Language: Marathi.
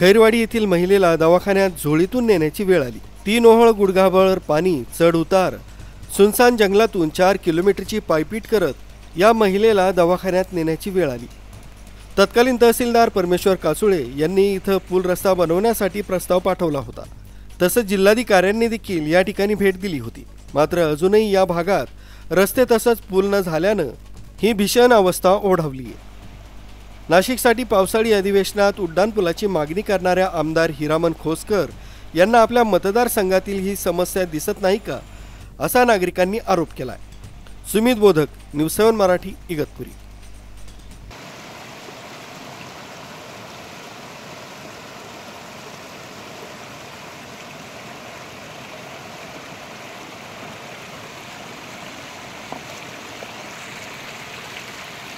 खैरवाडी येथील महिलेला दवाखान्यात झोळीतून नेण्याची वेळ आली। 3 ओहळ गुडघाभर पाणी, चढ उतार, सुनसान जंगलातून 4 किलोमीटरची पायपीट करत या महिलेला दवाखान्यात नेण्याची वेळ आली। तत्कालीन तहसीलदार परमेश्वर कासुळे यांनी इथं पूल रस्ता बनवण्यासाठी प्रस्ताव पाठवला होता। तसंच जिल्हाधिकाऱ्यांनी देखील या ठिकाणी भेट दिली होती। मात्र अजूनही या भागात रस्ते तसंच पूल न झाल्यानं ही भीषण अवस्था ओढावली आहे। नाशिकसाठी पावसाळी अधिवेशनात उड्डाणपुलाची मागणी करणाऱ्या आमदार हिरामन खोसकर यांना आपल्या मतदारसंघातील ही समस्या दिसत नाही का, असा नागरिकांनी आरोप केलाय। सुमित बोधक, न्यूज 7 मराठी, इगतपुरी।